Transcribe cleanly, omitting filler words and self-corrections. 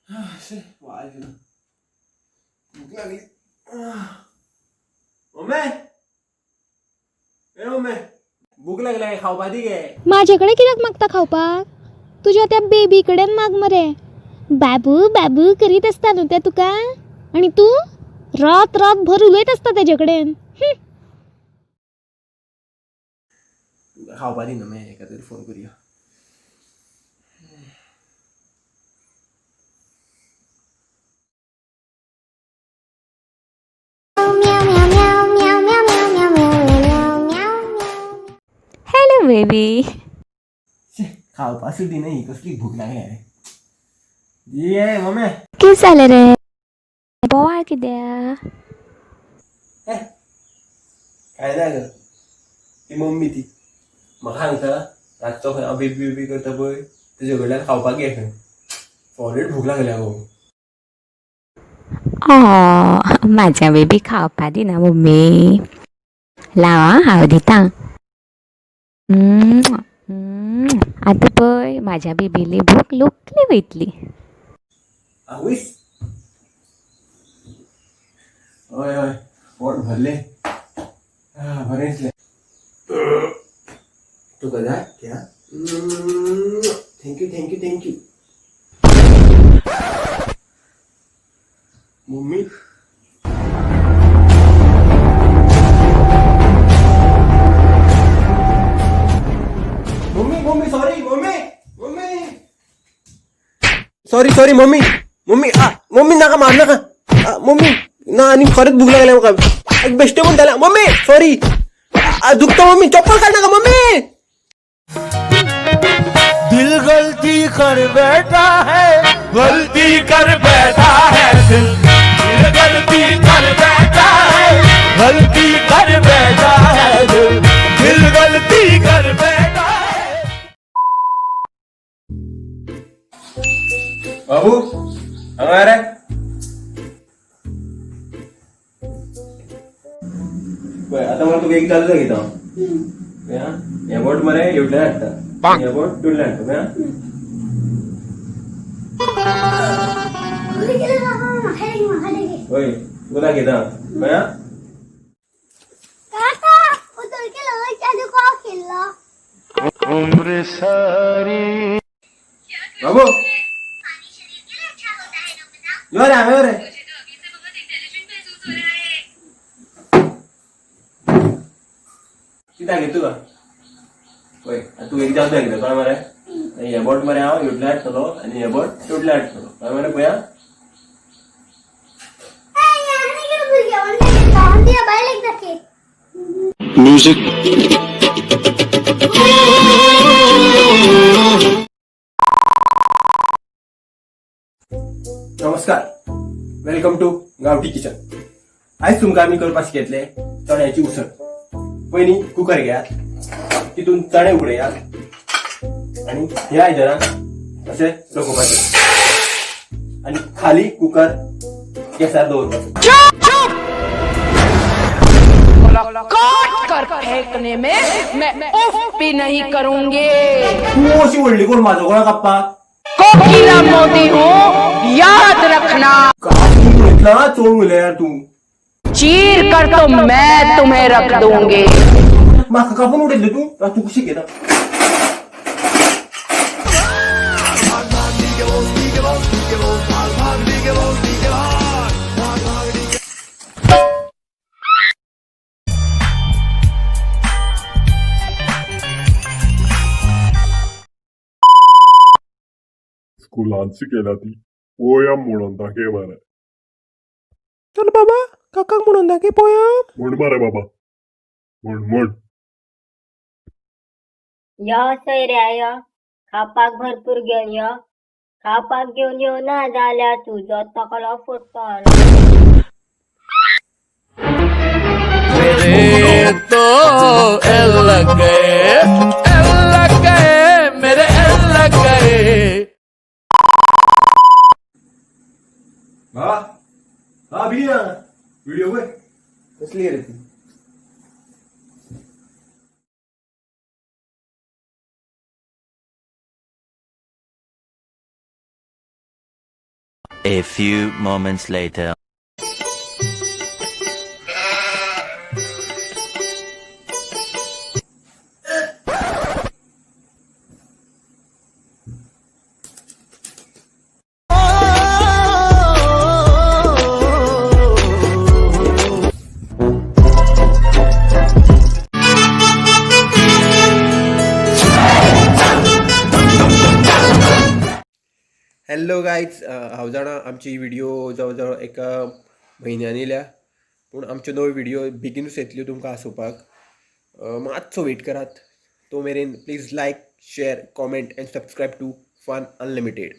वाज भूक लागली. मम्मी ए मम्मी भूक लागल्या खावपा दी गे. माझ्याकडे कित्याक मागता खावपाक? तुझ्या त्या बेबी कडेन माग मरे. बाबू बाबू करीत असता न्हू ते तुका, आणि तू रात रात भर उलयत असता तेजे कडेन. खावपा दी न्हू मागीर एका तरी फोन करुया. Hello baby. खावपा सुद्दी नाही कसली भूक लागली रे. ये मम्मी कितें जालें रे? बोवाळ कित्या? काय ना ग ती मम्मी ती म्हाका सांगता रातचो खंय हांव बेबी बेबी करता पळय तुजे कडल्यान खावपाक घे खंय. सॉलिड भूक लागल्या गो. माझ्या बेबी खावपा दिना मम्मी. लावा हांव दितां. आतां पळय म्हाज्या बेबीली भूक लोकली वयतली. आवयस हय हय पोट भरलें. बरें दिसलें. तुका जाय घ्या. Thank you thank you thank you. Mummy mummy mummy sorry mummy mummy sorry sorry mummy mummy mummy नाका मार नाका. मम्मी ना आणि खरंच भूक लागल्या म्हाका. बेश्टे म्हणून जाल्या मम्मी सॉरी. दुखता मम्मी चप्पल काढ नाका मम्मी. दिल गलती कर बैठा है, गलती कर बैठा है दिल. दिल गलती कर बैठा है, गलती कर बैठा है दिल. दिल गलती कर बैठा है. बाबू हांगा रे. पळय आतां मरे तुका एक जाल्लो घेता हांव. हे बोट मरे हेवटल्यान हाडटा. हे बोट तुडल्यान हाडटा पळय. होय तुका घेता पळय. उम्र सारी बाबू यो रे हांगा यो रे. कित्याक घेत तुका पळय तूं एक जाल्लो घेता कळ्ळें मरे. हे बोट मरे हांव हेवटल्यान हाडटलो आनी हे बोट तुडल्यान हाडटलो कळ्ळें मरे. पळया नमस्कार वेलकम टू गावठी किचन. आयज तुमकां आमी करपाक शिकयतले चण्याची उसळ. पयलीं कुकर घेयात तितून चणे उडयात आनी ह्या आयदनाक अशें रखोवपाचें आनी खाली कुकर गॅसार दवरपाचो. काट कर फेंकने में मैं उफ भी नहीं करूंगी. तूं अशी व्हडली कोण म्हाजो गोळा कापपाक. कोकिला मोदी हूँ याद रखना. कापून घेतला चोळ उलयार तूं. चीर कर तो मैं तुम्हें रख दूंगी. म्हाका कापून उडयले तूं. तूं कशी घेता. स्कुलान शिकयला ती पोयम म्हणून दाखय मरे. चल बाबा काकाक म्हणून दाखय पोयम. म्हण मरे बाबा म्हण. यो सैऱ्या यो खावपाक भरपूर घेवन यो. खावपाक घेवन यो ना जाल्यार तुजो तकलो फुटतलो. मेरे तो एल लग गए मेरे एल लग गए. व्हिडिओ कसली रे ती. A few moments later. Hello guys, हांव जाणा आमची व्हिडिओ जवळ जवळ एका म्हयन्यान येयल्या, पूण आमच्यो नव्यो व्हिडिओ बेगीनूच येतल्यो तुमकां आसोवपाक. मातसो वेट करात. तो मेरेन please like, share, comment and subscribe to fun unlimited.